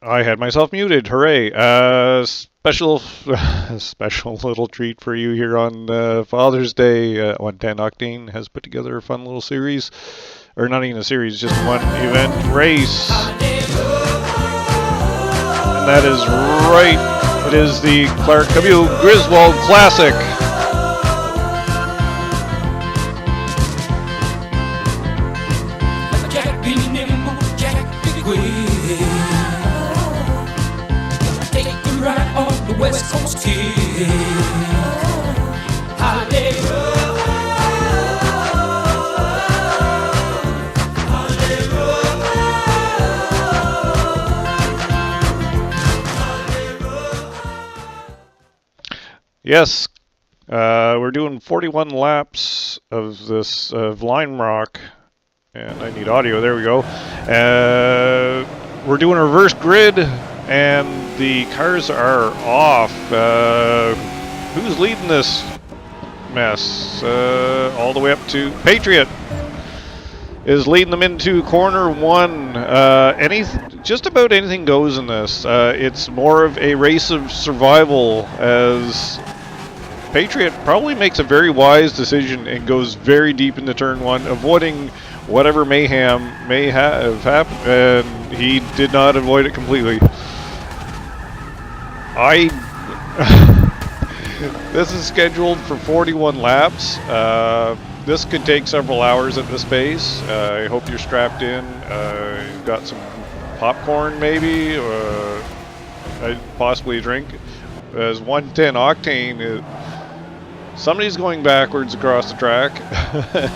I had myself muted. Hooray! Special, special little treat for you here on Father's Day. 110 Octane has put together a fun little series, or not even a series, just one event race, and that is right. It is the Clark W. Griswold Classic. West Coast kid. Yes, we're doing 41 laps of this Line Rock, and I need audio. There we go. We're doing a reverse grid, and the cars are off. Who's leading this mess? All the way up to Patriot is leading them into corner one. Just about anything goes in this. It's more of a race of survival, as Patriot probably makes a very wise decision and goes very deep into turn one, avoiding whatever mayhem may have happened, and he did not avoid it completely. This is scheduled for 41 laps. This could take several hours at this pace. I hope you're strapped in. You've got some popcorn, maybe, or possibly a drink. As 110 Octane, somebody's going backwards across the track,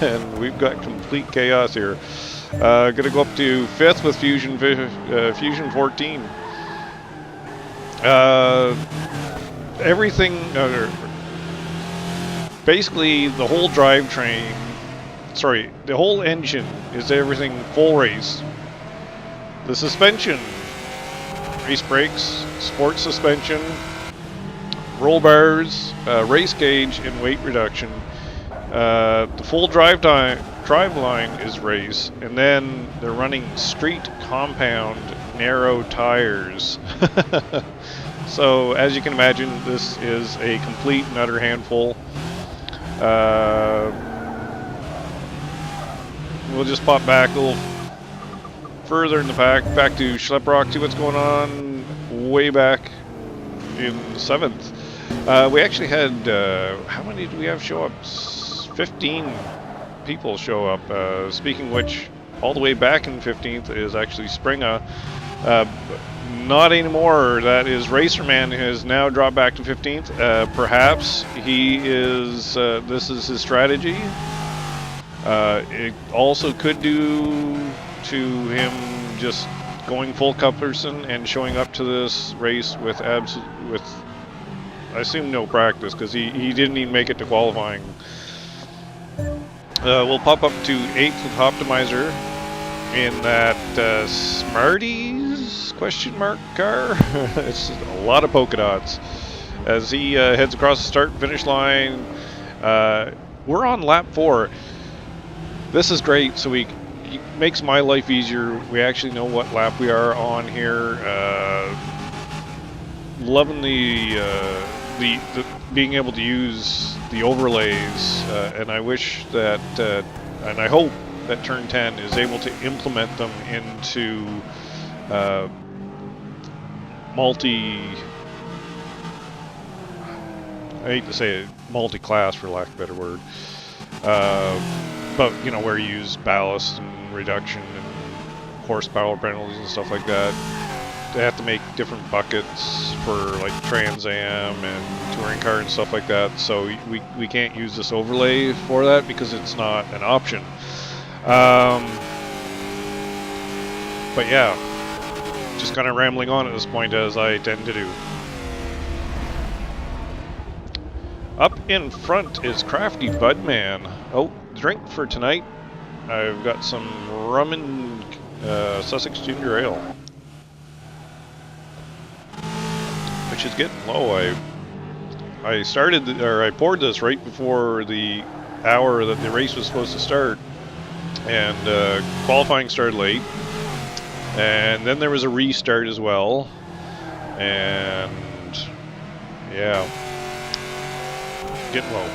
and we've got complete chaos here. Gonna go up to 5th with Fusion 14. Everything, basically the whole drivetrain, the whole engine is everything full race. The suspension, race brakes, sport suspension, roll bars, race gauge, and weight reduction. The full drive line is race, and then they're running street compound narrow tires. So as you can imagine, this is a complete and utter handful. We'll just pop back a little further in the pack, back to Schleprock, see what's going on way back in 7th. We actually had, how many did we have show up? 15 people show up. Speaking of which, all the way back in 15th is actually Springa. Not anymore. That is Racerman has now dropped back to 15th. Perhaps he is, this is his strategy. It also could do to him just going full Cuplerson and showing up to this race with I assume no practice, because he didn't even make it to qualifying. We'll pop up to 8th with Optimizer in that Smarties question mark car. It's a lot of polka dots as he heads across the start and finish line. We're on lap 4. This is great, so it makes my life easier. We actually know what lap we are on here. Loving the being able to use the overlays, and I wish that, and I hope that Turn 10 is able to implement them into I hate to say it, multi-class for lack of a better word, but you know, where you use ballast and reduction and horsepower penalties and stuff like that. They have to make different buckets for like Trans Am and touring car and stuff like that, so we can't use this overlay for that because it's not an option. But yeah, just kind of rambling on at this point, as I tend to do. Up in front is Crafty Budman. Oh, drink for tonight. I've got some rum and Sussex Ginger Ale, which is getting low. I poured this right before the hour that the race was supposed to start, and qualifying started late. And then there was a restart as well. And yeah, getting low.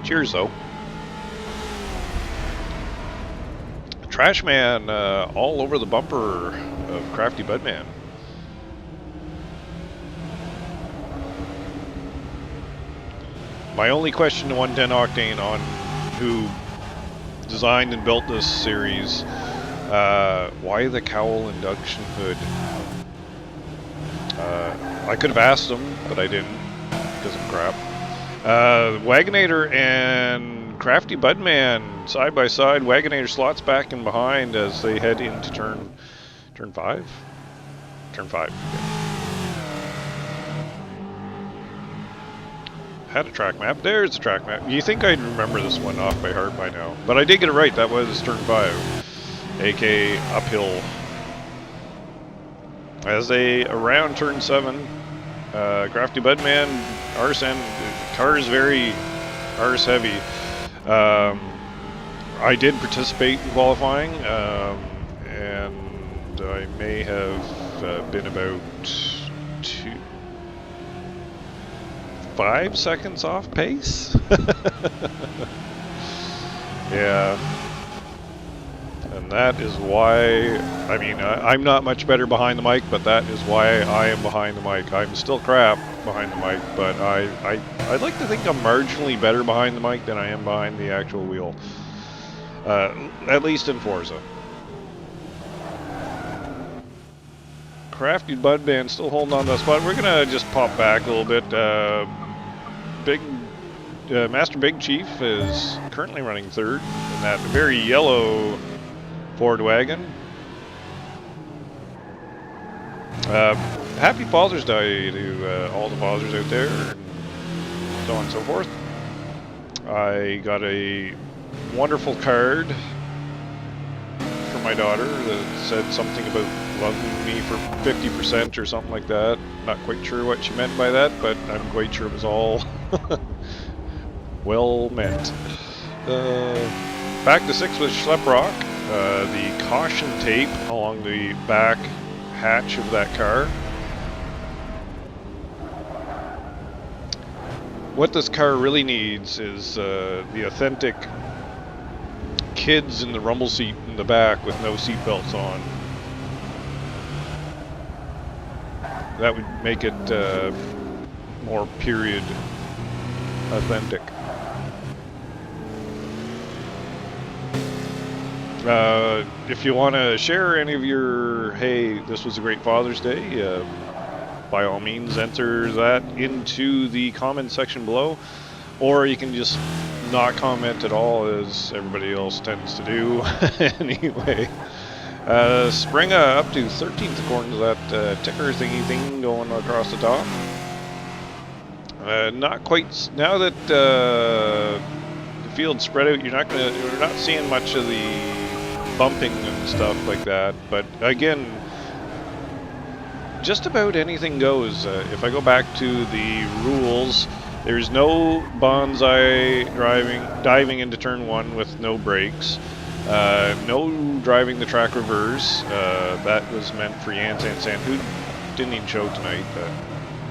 Cheers though. Trash man all over the bumper of Crafty Budman. My only question to 110 Octane on who designed and built this series, why the cowl induction hood? I could have asked them, but I didn't because I'm crap. Wagonator and Crafty Budman side by side. Wagonator slots back and behind as they head into turn 5. Turn 5. Yeah. Had a track map. There's the track map. You think I'd remember this one off by heart by now, but I did get it right. That was turn 5, aka uphill. As they around turn 7, Crafty Budman, RSN, car is very RS heavy. I did participate in qualifying, and I may have been about 5 seconds off pace. Yeah. And that is why, I mean, I'm not much better behind the mic, but that is why I am behind the mic. I'm still crap behind the mic, but I'd like to think I'm marginally better behind the mic than I am behind the actual wheel. At least in Forza. Crafty Budman still holding on to the spot. We're going to just pop back a little bit. Master Big Chief is currently running third in that very yellow Ford wagon. Happy Father's Day to all the fathers out there, and so on and so forth. I got a wonderful card from my daughter that said something about loving me for 50% or something like that. Not quite sure what she meant by that, but I'm quite sure it was all well meant. Back to 6 with Schleprock. The caution tape along the back hatch of that car. What this car really needs is the authentic kids in the rumble seat in the back with no seat belts on. That would make it more period authentic. If you want to share any of your, hey, this was a great Father's Day, by all means enter that into the comment section below, or you can just not comment at all, as everybody else tends to do anyway. Springa up to 13th according to that ticker thingy thing going across the top. Not quite, now that the field's spread out, you're not seeing much of the bumping and stuff like that, but again, just about anything goes. If I go back to the rules, there's no bonsai diving into turn 1 with no brakes, no driving the track reverse. That was meant for Yansan San, who didn't even show tonight,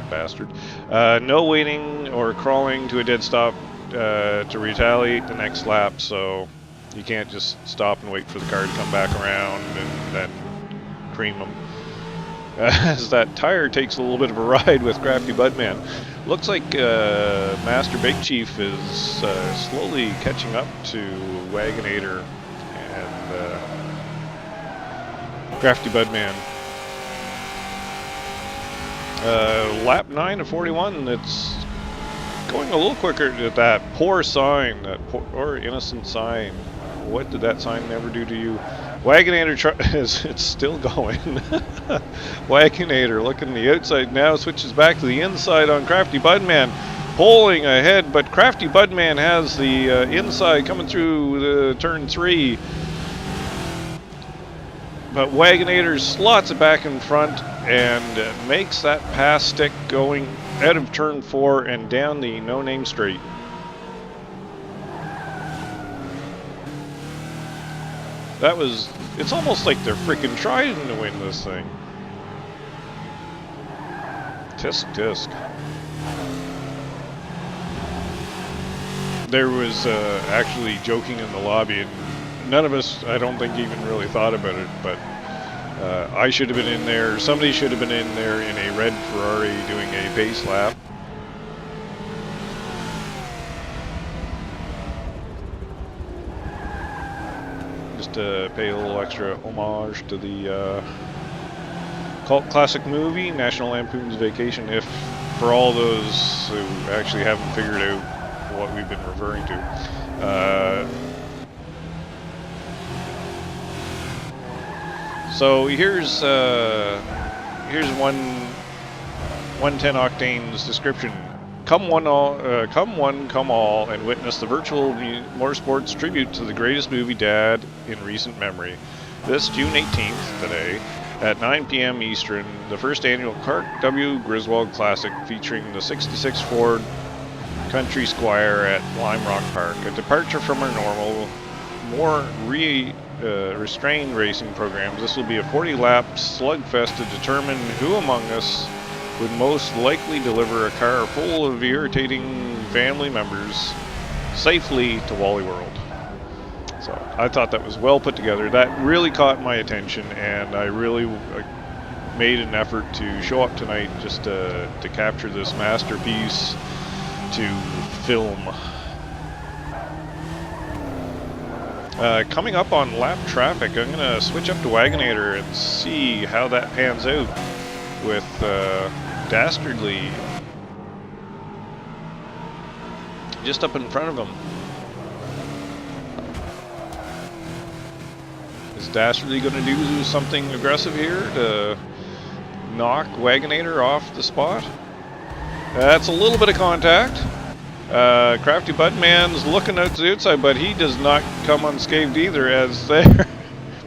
bastard. No waiting or crawling to a dead stop to retaliate the next lap, so you can't just stop and wait for the car to come back around and then cream them. As that tire takes a little bit of a ride with Crafty Budman. Looks like Master Big Chief is slowly catching up to Wagonator and Crafty Budman. Lap 9 of 41, it's going a little quicker at that poor sign, that poor innocent sign. What did that sign ever do to you? Wagonator it's still going. Wagonator looking the outside now, switches back to the inside on Crafty Budman, pulling ahead, but Crafty Budman has the inside coming through the turn 3. But Wagonator slots it back in front and makes that pass stick going out of turn 4 and down the no-name straight. That was It's almost like they're freaking trying to win this thing. Tisk, tisk. There was actually joking in the lobby, and none of us, I don't think, even really thought about it, but I should have been in there, somebody should have been in there in a red Ferrari doing a base lap. Just to pay a little extra homage to the cult classic movie, National Lampoon's Vacation, if for all those who actually haven't figured out what we've been referring to. So here's 110 Octane's description. Come one, come all, and witness the virtual motorsports tribute to the greatest movie dad in recent memory. This June 18th, today, at 9 p.m. Eastern, the first annual Clark W. Griswold Classic featuring the 66 Ford Country Squire at Lime Rock Park. A departure from our normal, more restrained racing programs. This will be a 40-lap slugfest to determine who among us would most likely deliver a car full of irritating family members safely to Wally World. So I thought that was well put together. That really caught my attention, and I really made an effort to show up tonight just to capture this masterpiece to film. Coming up on lap traffic, I'm going to switch up to Wagonator and see how that pans out with Dastardly just up in front of him. Is Dastardly going to do something aggressive here to knock Wagonator off the spot? That's a little bit of contact. Crafty Budman's looking out to the outside, but he does not come unscathed either, as there.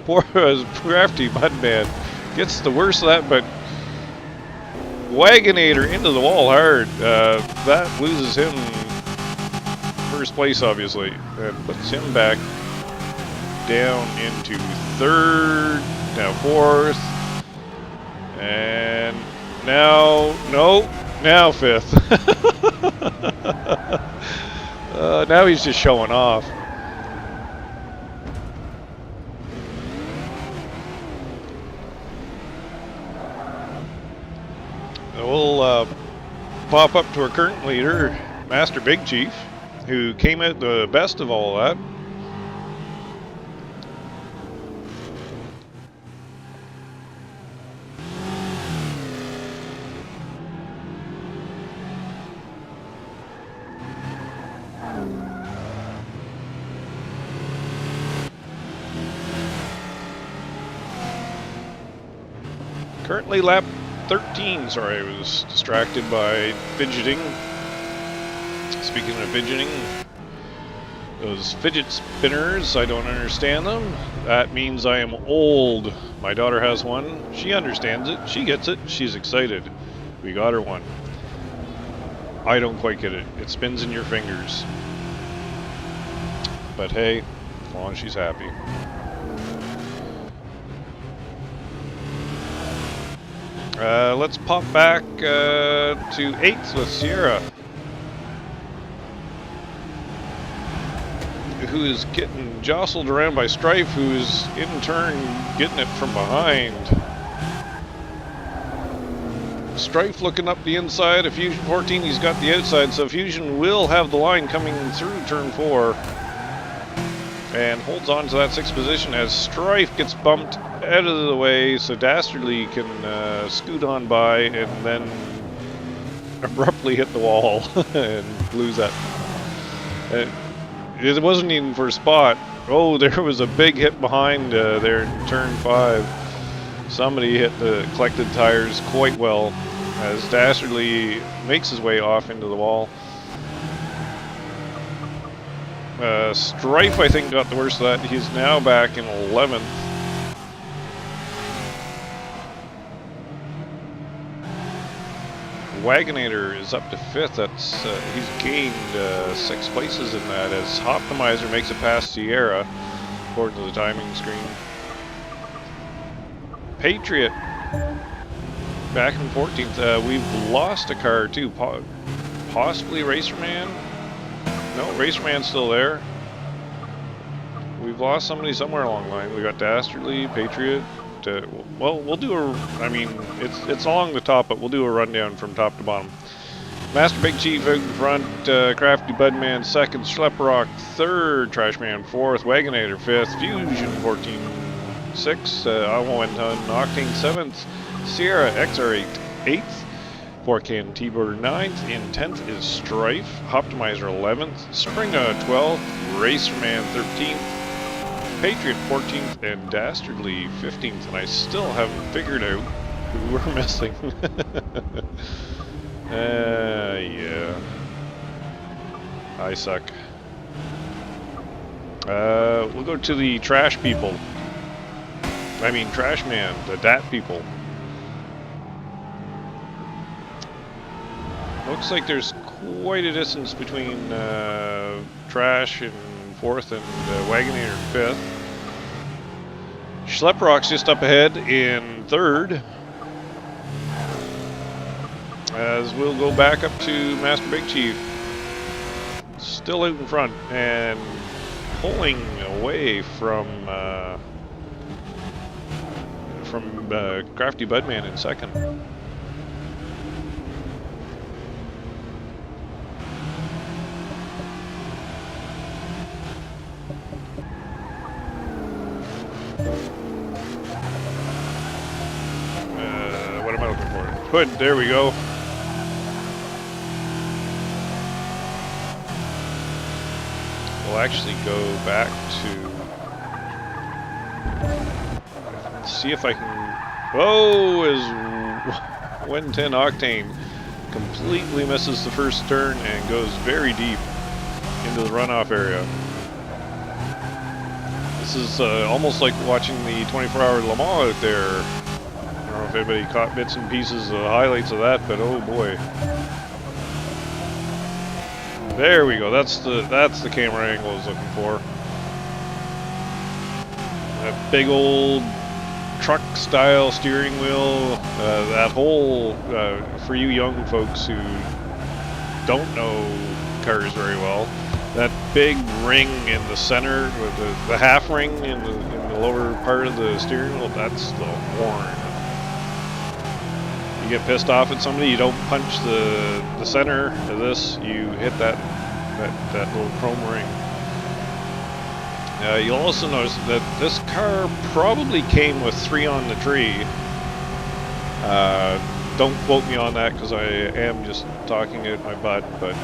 Poor Crafty Budman gets the worst of that, but Wagonator into the wall hard. That loses him first place, obviously, and puts him back down into third, now fourth, and now fifth. Now he's just showing off. We'll pop up to our current leader, Master Big Chief, who came out the best of all that. Currently lap 13, sorry, I was distracted by fidgeting. Speaking of fidgeting, those fidget spinners, I don't understand them. That means I am old. My daughter has one. She understands it. She gets it. She's excited. We got her one. I don't quite get it. It spins in your fingers. But hey, as long as she's happy. Let's pop back to 8th with Sierra, who is getting jostled around by Strife, who's in turn getting it from behind. Strife looking up the inside of Fusion 14, he's got the outside, so Fusion will have the line coming through turn 4. And holds on to that 6th position as Strife gets bumped out of the way so Dastardly can scoot on by and then abruptly hit the wall and lose that. It wasn't even for a spot. Oh, there was a big hit behind there in turn 5. Somebody hit the collected tires quite well as Dastardly makes his way off into the wall. Strife, I think, got the worst of that. He's now back in 11th. Wagonator is up to 5th. That's he's gained 6 places in that as Optimizer makes it past Sierra, according to the timing screen. Patriot back in 14th. We've lost a car too. Possibly Racerman. No, Racerman's still there. We've lost somebody somewhere along the line. We got Dastardly, Patriot. Well, we'll do a. I mean, it's along the top, but we'll do a rundown from top to bottom. Master Big Chief out in front, Crafty Budman second, Schlepprock third, Trashman fourth, Wagonator fifth, Fusion 14-6, Alma 1 ton, Octane seventh, Sierra XR8 eighth, 4Can T-Border ninth, in 10th is Strife, Optimizer 11th, Springa 12th, Racerman 13th, Patriot 14th, and Dastardly 15th, and I still haven't figured out who we're missing. Yeah. I suck. We'll go to the trash people. I mean, trash man, the DAT people. Looks like there's quite a distance between trash in 4th and Wagonator in 5th. Schlepprock's just up ahead in 3rd. As we'll go back up to Master Big Chief, still out in front and pulling away from Crafty Budman in 2nd. What am I looking for? Hood, there we go. We'll actually go back to see if I can. Whoa! Is 110 Octane completely misses the first turn and goes very deep into the runoff area. This is almost like watching the 24-hour Le Mans out there. I don't know if anybody caught bits and pieces of highlights of that, but oh boy. There we go. That's the camera angle I was looking for. That big old truck-style steering wheel. That whole for you young folks who don't know cars very well. That big ring in the center, with the half ring in the lower part of the steering wheel. That's the horn. You get pissed off at somebody, you don't punch the center of this, you hit that little chrome ring. You'll also notice that this car probably came with 3 on the tree. Don't quote me on that because I am just talking out my butt, but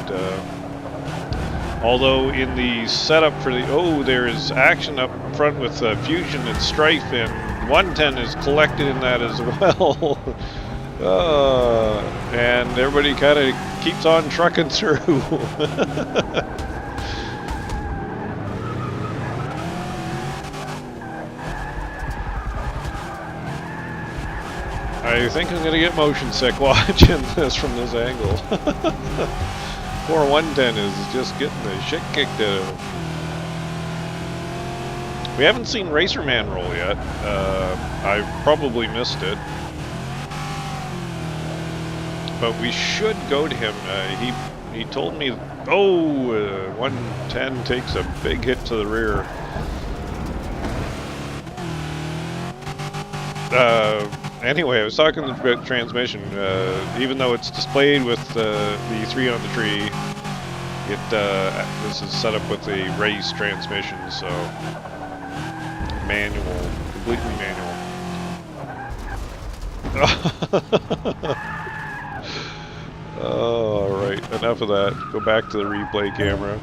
although in the setup for the, there is action up front with Fusion and Strife, and 110 is collected in that as well. And everybody kind of keeps on trucking through. I think I'm going to get motion sick watching this from this angle. Poor 110 is just getting the shit kicked out of him. We haven't seen Racerman roll yet. I probably missed it. But we should go to him. He told me, 110 takes a big hit to the rear. Anyway, I was talking about transmission. Even though it's displayed with the 3 on the tree, this is set up with a race transmission, so manual, completely manual. Oh, all right, enough of that. Go back to the replay camera.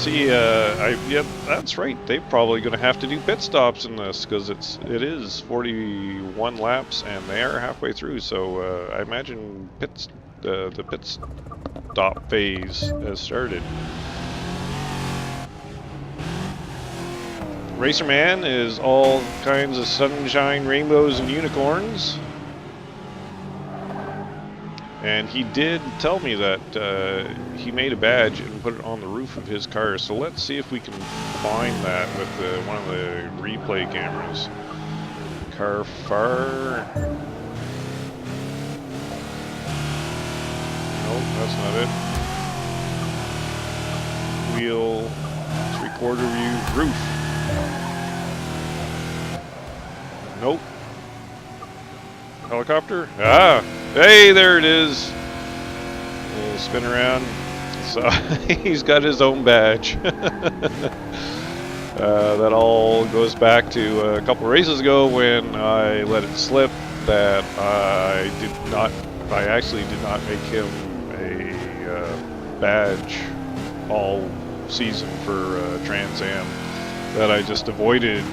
Yep, that's right. They're probably going to have to do pit stops in this because it is 41 laps and they are halfway through. So I imagine the pit stop phase has started. Racerman is all kinds of sunshine, rainbows, and unicorns. And he did tell me that he made a badge and put it on the roof of his car. So let's see if we can find that with one of the replay cameras. Car far. Nope, that's not it. Wheel, 3/4 view, roof. Nope. Helicopter? Ah! Hey, there it is! We'll spin around. So, he's got his own badge. That all goes back to a couple races ago when I let it slip that I actually did not make him a badge all season for Trans Am. That I just avoided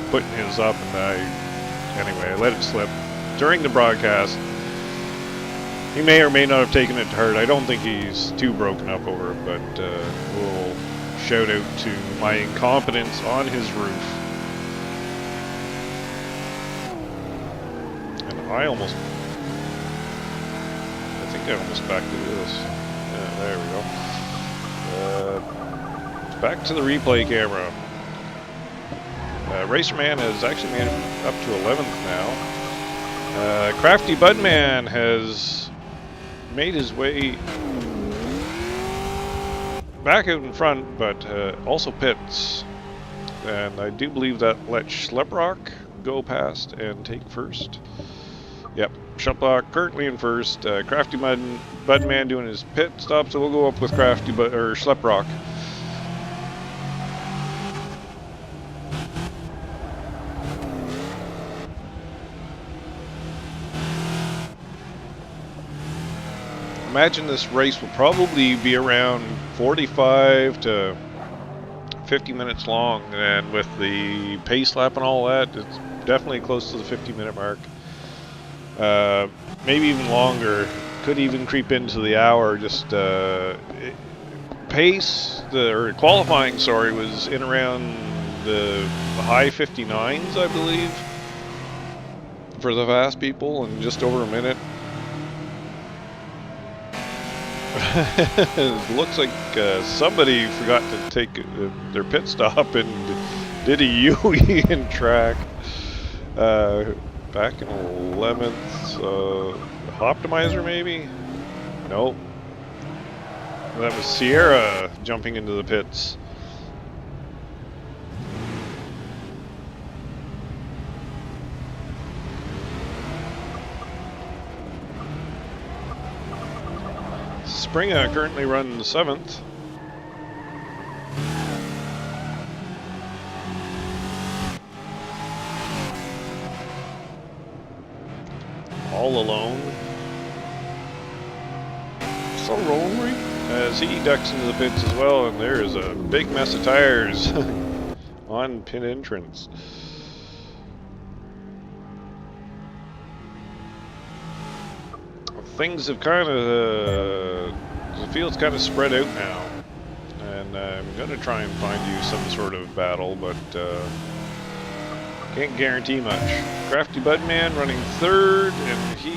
putting his up, and anyway, I let it slip during the broadcast. He may or may not have taken it to heart. I don't think he's too broken up over it, but we'll shout out to my incompetence on his roof. And I think I almost backed into this. Yeah, there we go. Back to the replay camera. Racerman has actually made him up to 11th now. Crafty Budman has made his way back out in front, but also pits. And I do believe that let Schleprock go past and take first. Yep, Schleprock currently in first. Crafty Budman doing his pit stop, so we'll go up with Schleprock. Imagine this race will probably be around 45 to 50 minutes long, and with the pace lap and all that, it's definitely close to the 50-minute mark. Maybe even longer. Could even creep into the hour. Just qualifying, was in around the high 59s, I believe, for the fast people, and just over a minute. It looks like somebody forgot to take their pit stop and did a U-E in track. Back in 11th, Optimizer maybe? Nope. That was Sierra jumping into the pits. Springer currently runs 7th. All alone. So lonely. As he ducks into the pits as well, and there is a big mess of tires on pit entrance. Things have kind of, the field's kind of spread out now, and I'm going to try and find you some sort of battle, but can't guarantee much. Crafty Budman running 3rd, and he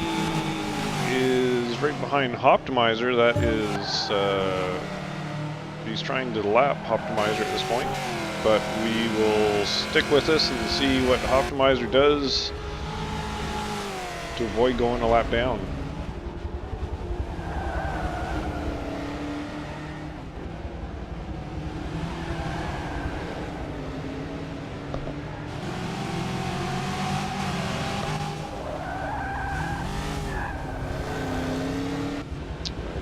is right behind Optimizer. That is, he's trying to lap Optimizer at this point, but we will stick with this and see what Optimizer does to avoid going a lap down.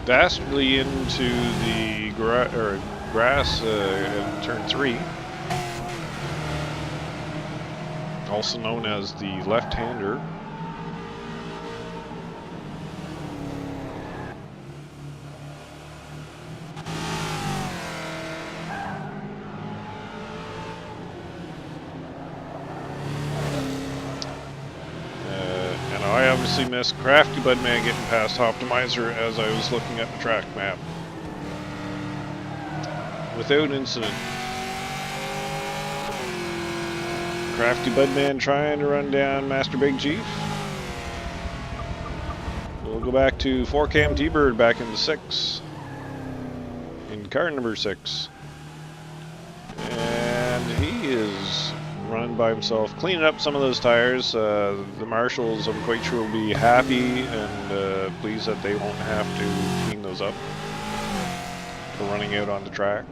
Dastardly into the grass in turn 3, also known as the left-hander. I obviously missed Crafty Budman getting past Optimizer as I was looking at the track map. Without incident. Crafty Budman trying to run down Master Big Chief. we'll go back to 4Cam T-Bird back into 6. In car number 6. And he is running by himself, cleaning up some of those tires. The marshals, I'm quite sure, will be happy and pleased that they won't have to clean those up for running out on the track.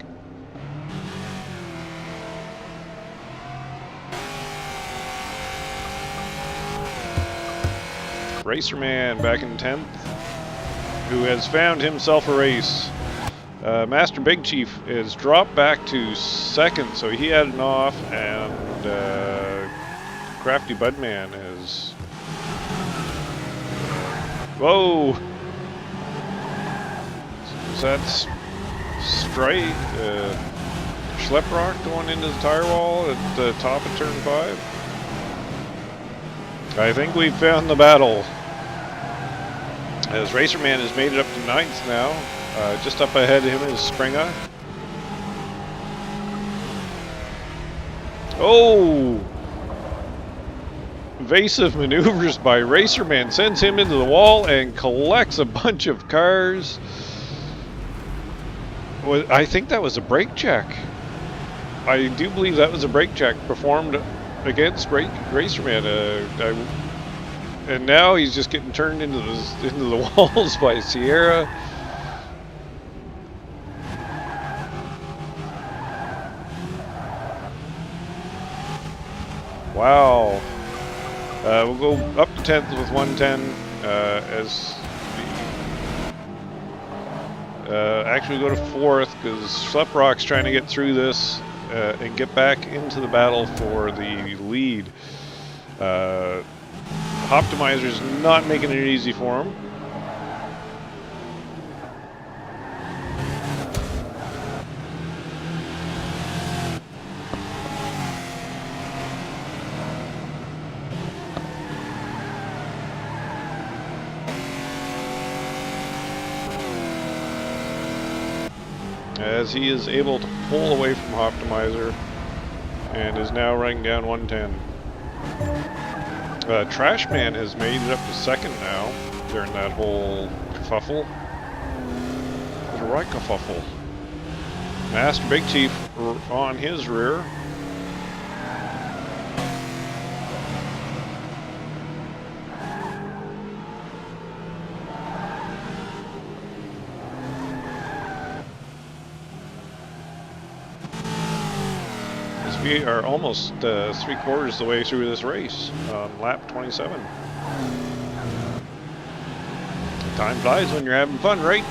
Racerman back in 10th, who has found himself a race. Master Big Chief is dropped back to 2nd, so he had an off, and Crafty Budman is... Whoa! Is that straight? Schleprock going into the tire wall at the top of turn 5? I think we've found the battle. As Racerman has made it up to 9th now. Just up ahead of him is Springer. Oh! Evasive maneuvers by Racerman sends him into the wall and collects a bunch of cars. Well, I think that was a brake check. I do believe that was a brake check performed against Racerman. And now he's just getting turned into the walls by Sierra. Wow. We'll go up to 10th with 110 as actually go to 4th because Schleprock's trying to get through this and get back into the battle for the lead. Optimizer's not making it easy for him. As he is able to pull away from Optimizer and is now running down 110. Trashman has made it up to 2nd now during that whole kerfuffle. The right kerfuffle. Master Big Chief on his rear. We are almost 3/4 of the way through this race on lap 27. Time flies when you're having fun, right?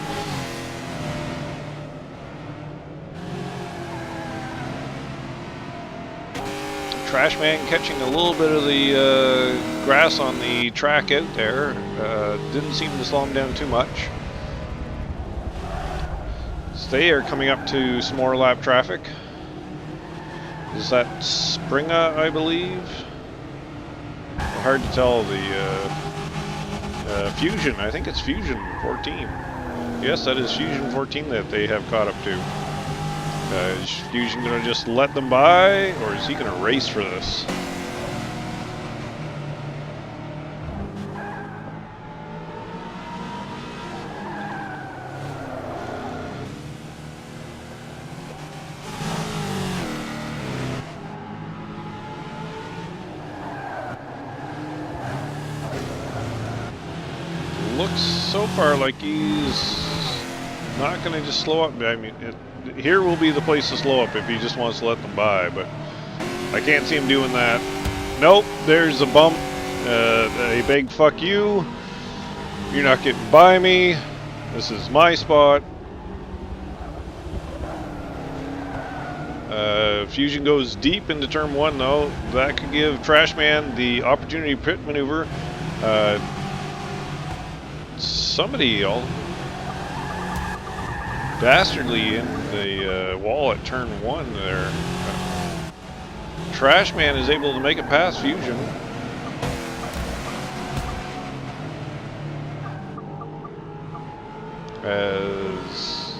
Trashman catching a little bit of the grass on the track out there. Didn't seem to slow him down too much. So they are coming up to some more lap traffic. Is that Springer, I believe? Hard to tell. The Fusion, I think it's Fusion 14. Yes, that is Fusion 14 that they have caught up to. Is Fusion going to just let them by, or is he going to race for this? Looks so far like he's not going to just slow up. I mean, here will be the place to slow up if he just wants to let them by, but I can't see him doing that. Nope, there's a bump. A big fuck you. You're not getting by me. This is my spot. Fusion goes deep into turn 1 though. That could give Trashman the opportunity to pit maneuver. Somebody all dastardly in the wall at turn 1 there. Trashman is able to make it past Fusion. As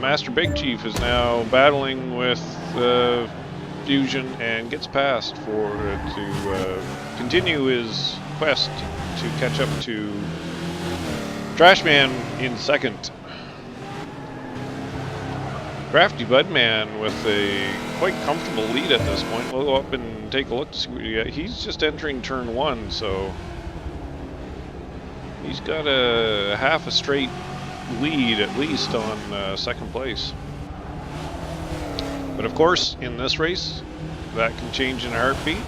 Master Big Chief is now battling with Fusion and gets past for to continue his quest to catch up to Trashman in second. Crafty Budman with a quite comfortable lead at this point. We'll go up and take a look to see what he got. He's just entering turn 1, so he's got a half a straight lead at least on second place. But of course, in this race, that can change in a heartbeat.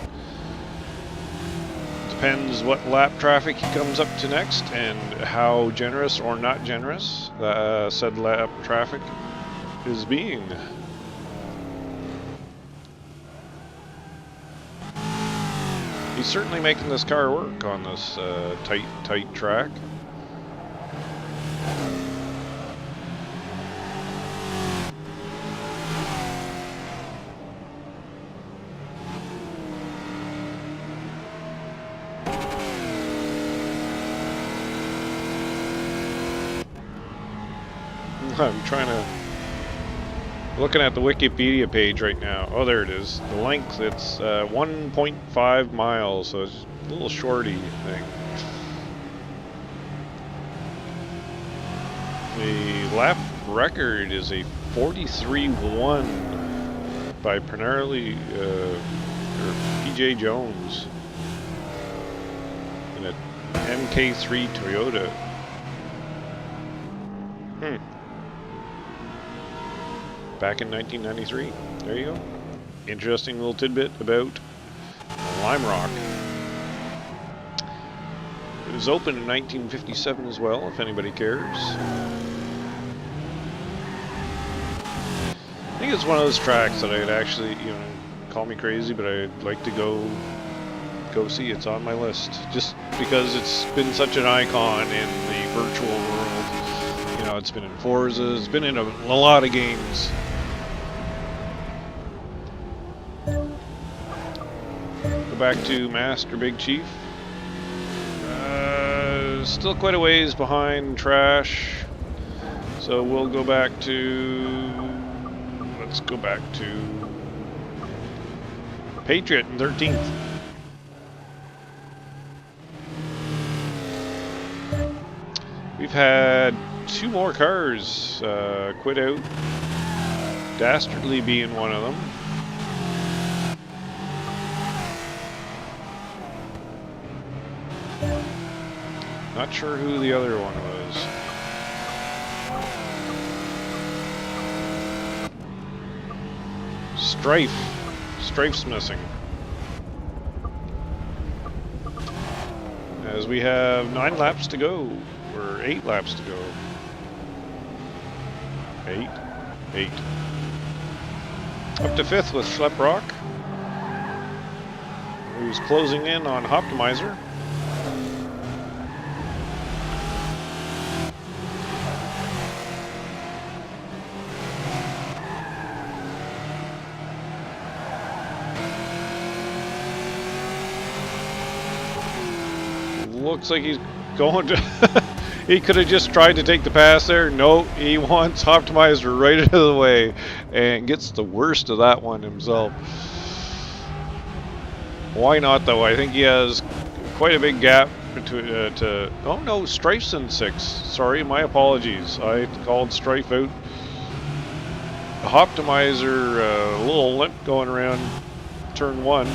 Depends what lap traffic he comes up to next and how generous or not generous said lap traffic is being. He's certainly making this car work on this tight track. I'm trying to... Looking at the Wikipedia page right now. Oh, there it is. The length, it's 1.5 miles, so it's a little shorty thing. The lap record is a 43-1 by primarily PJ Jones in a MK3 Toyota. Back in 1993. There you go. Interesting little tidbit about Lime Rock. It was opened in 1957 as well, if anybody cares. I think it's one of those tracks that I'd actually, you know, call me crazy, but I'd like to go see. It's on my list, just because it's been such an icon in the virtual world. You know, it's been in Forza, it's been in a lot of games. Go back to Master Big Chief. Still quite a ways behind Trash. So we'll go back to... Let's go back to Patriot in 13th. We've had 2 more cars quit out. Dastardly being one of them. Not sure who the other one was. Strife's missing. As we have 9 laps to go. Or 8 laps to go. 8. Up to 5th with Schleprock, who's closing in on Optimizer. Looks like he's going to... He could have just tried to take the pass there. No, he wants Optimizer right out of the way and gets the worst of that one himself. Why not, though? I think he has quite a big gap between... oh, no, Strife's in 6th. Sorry, my apologies. I called Strife out. Optimizer, a little limp going around turn 1.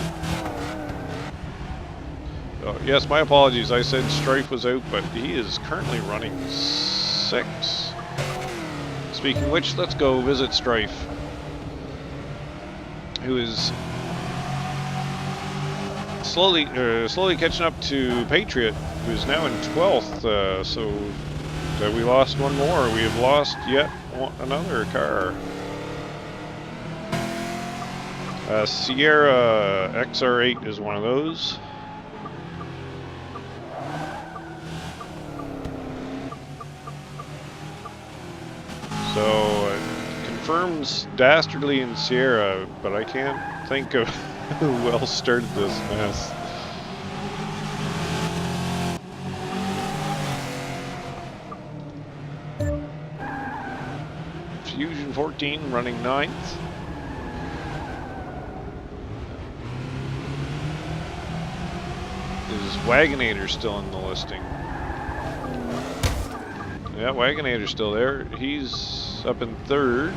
Yes, my apologies. I said Strife was out, but he is currently running 6. Speaking of which, let's go visit Strife, who is slowly catching up to Patriot, who's now in 12th. So we lost one more. We have lost yet another car. Sierra XR8 is one of those. So, confirms Dastardly and Sierra, but I can't think of who else started this mess. Fusion 14 running 9th. Wagonator's still in the listing? Yeah, Wagonator's still there. He's up in third.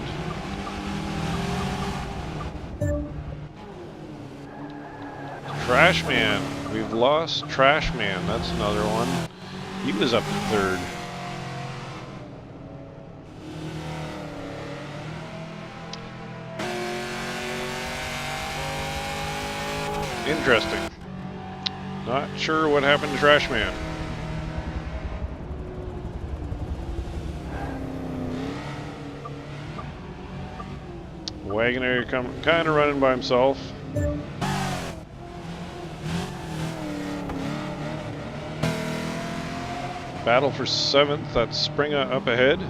Trashman. We've lost Trashman. That's another one. He was up in third. Interesting. Not sure what happened to Trashman. Wagonator kind of running by himself. Battle for 7th. That's Springer up ahead.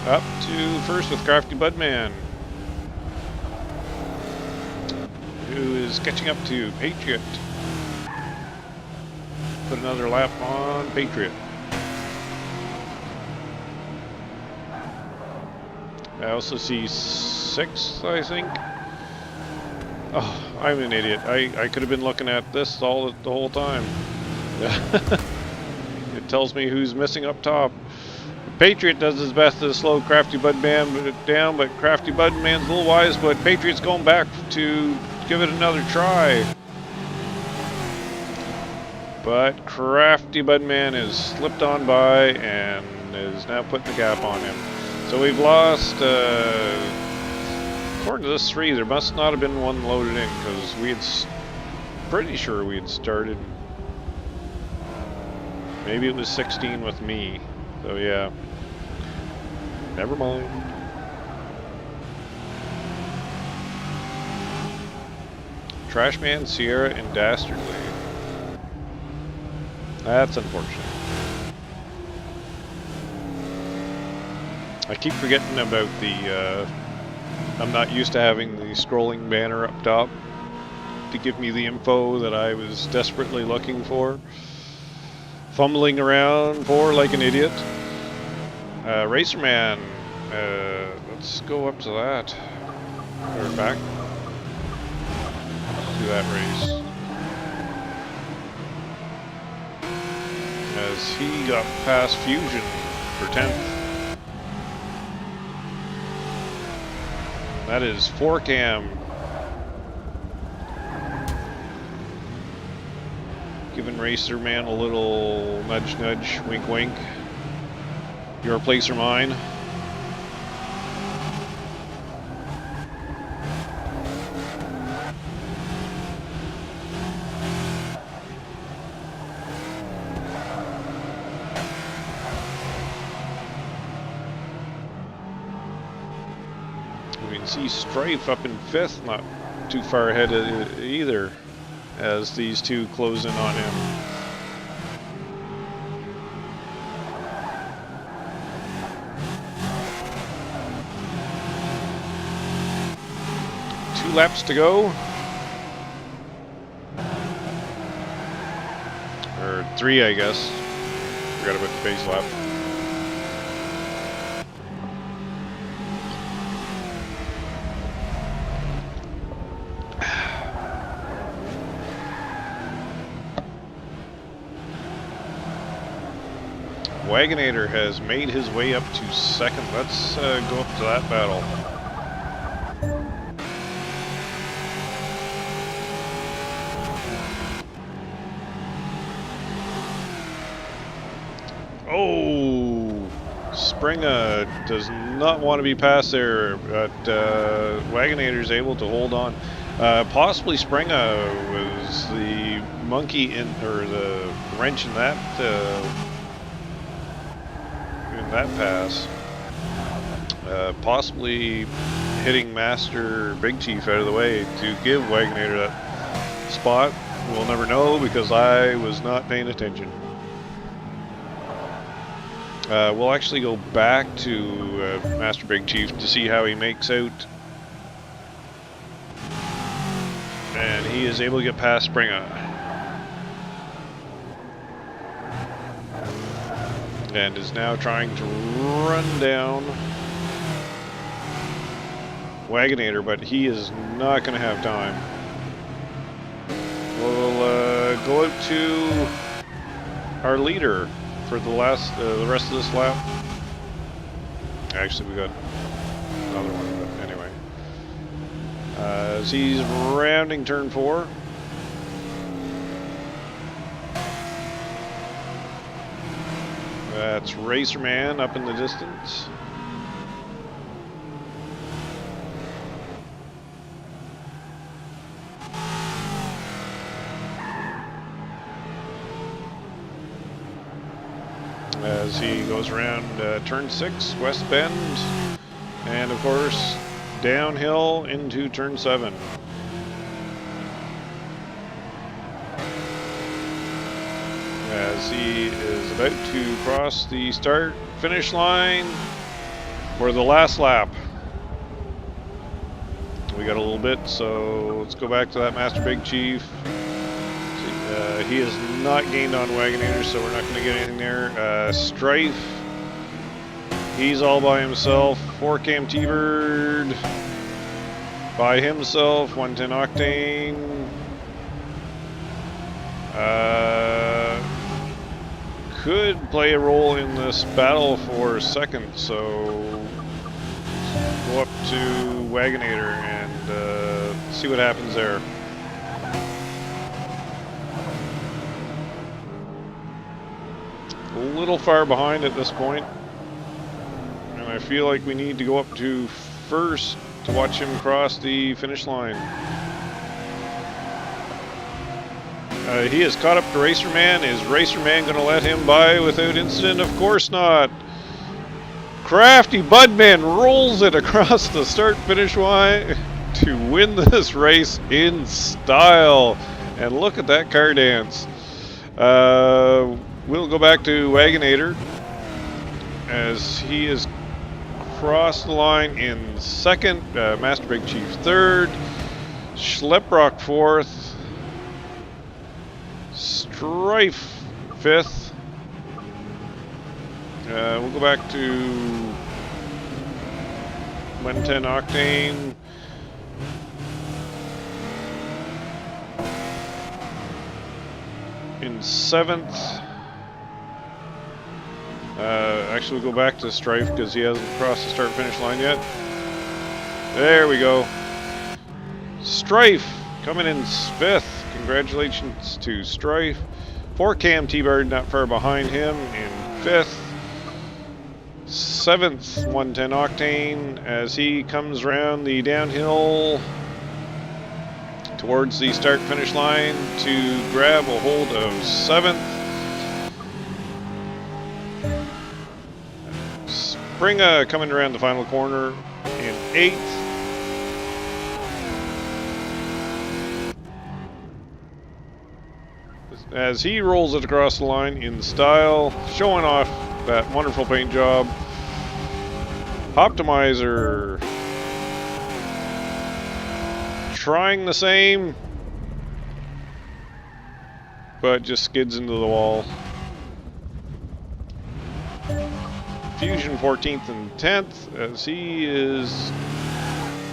Up to first with Crafty Budman, who is catching up to Patriot. Put another lap on Patriot. I also see 6th, I think. Oh, I'm an idiot. I could have been looking at this the whole time. It tells me who's missing up top. Patriot does his best to slow Crafty Budman down, but Crafty Budman's a little wise, but Patriot's going back to give it another try. But Crafty Budman is slipped on by and is now putting the gap on him. So we've lost, according to this 3, there must not have been one loaded in, because we had, pretty sure we had started, maybe it was 16 with me. So yeah, never mind. Trashman, Sierra, and Dastardly. That's unfortunate. I keep forgetting about the, I'm not used to having the scrolling banner up top to give me the info that I was desperately looking for. Fumbling around for like an idiot. Racerman, let's go up to that. Or back. Let's do that race. As he got past Fusion for 10th. That is 4Cam. Giving Racerman a little nudge nudge, wink wink. Your place or mine. We can see Strife up in 5th, not too far ahead either, as these two close in on him. Two laps to go. Or 3, I guess. Forgot about the base lap. Wagonator has made his way up to 2nd. Let's go up to that battle. Oh, Springer does not want to be passed there, but Wagonator's able to hold on. Possibly Springer was the monkey in, or the wrench in that pass. Possibly hitting Master Big Chief out of the way to give Wagonator that spot. We'll never know because I was not paying attention. We'll actually go back to Master Big Chief to see how he makes out. And he is able to get past Springer. And is now trying to run down Wagonator, but he is not going to have time. We'll go out to our leader for the rest of this lap. Actually, we got another one, but anyway. As he's rounding turn 4. That's Racerman up in the distance. As he goes around turn 6, West Bend, and of course downhill into turn 7. As he is about to cross the start finish line for the last lap. We got a little bit, so let's go back to that Master Big Chief. He has not gained on Wagonator, so we're not going to get anything there. Strife, he's all by himself. 4Cam T-Bird by himself. 110 Octane. Could play a role in this battle for second, so go up to Wagonator and see what happens there. A little far behind at this point, and I feel like we need to go up to first to watch him cross the finish line. He is caught up to Racerman. Is Racerman going to let him by without incident? Of course not. Crafty Budman rolls it across the start-finish line to win this race in style. And look at that car dance. We'll go back to Wagonator as he is crossed the line in second, Master Big Chief third, Schleprock fourth, Strife fifth. We'll go back to 110 Octane. In seventh. Actually, we'll go back to Strife because he hasn't crossed the start-finish line yet. There we go. Strife coming in fifth. Congratulations to Strife. 4Cam T-Bird not far behind him in fifth. Seventh, 110 Octane as he comes around the downhill towards the start-finish line to grab a hold of seventh. Springa coming around the final corner in eighth. As he rolls it across the line in style, showing off that wonderful paint job. Optimizer trying the same, but just skids into the wall. Fusion 14th and 10th as he is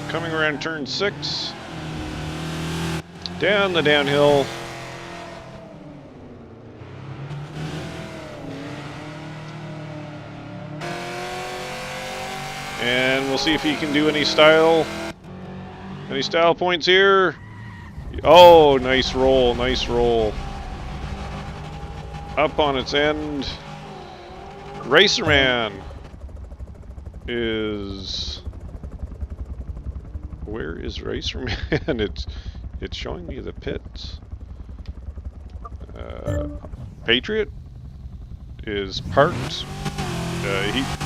coming around turn 6 down the downhill. And we'll see if he can do any style points here. Oh, nice roll, nice roll. Up on its end. Racerman is... Where is Racerman? It's showing me the pits. Patriot is parked.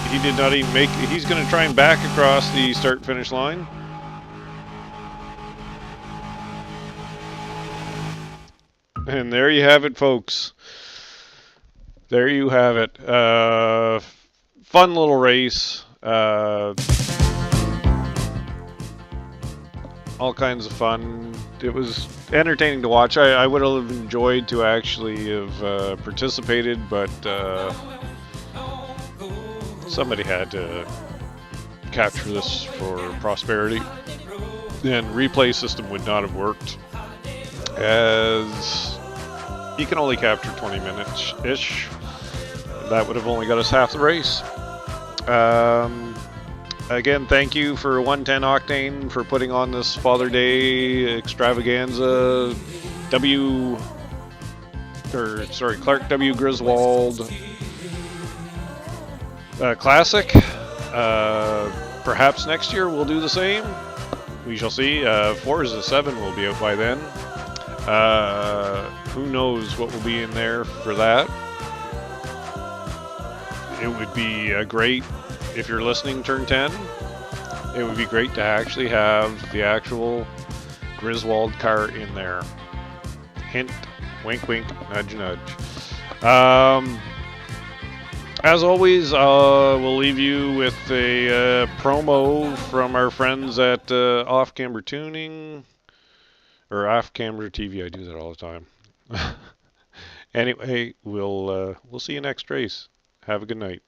He did not even make... He's going to try and back across the start-finish line. And there you have it, folks. There you have it. Fun little race. All kinds of fun. It was entertaining to watch. I would have enjoyed to actually have participated, but somebody had to capture this for prosperity. And replay system would not have worked, as you can only capture 20 minutes-ish. That would have only got us half the race. Again, thank you for 110 Octane for putting on this Father Day extravaganza. Clark W. Griswold Classic. Perhaps next year we'll do the same. We shall see. Forza 7 will be out by then. Who knows what will be in there for that. It would be great if you're listening, Turn 10. It would be great to actually have the actual Griswold car in there. Hint, wink, wink, nudge, nudge. As always, we'll leave you with a promo from our friends at Off Camber Tuning, or Off Camber TV. I do that all the time. Anyway, we'll see you next race. Have a good night.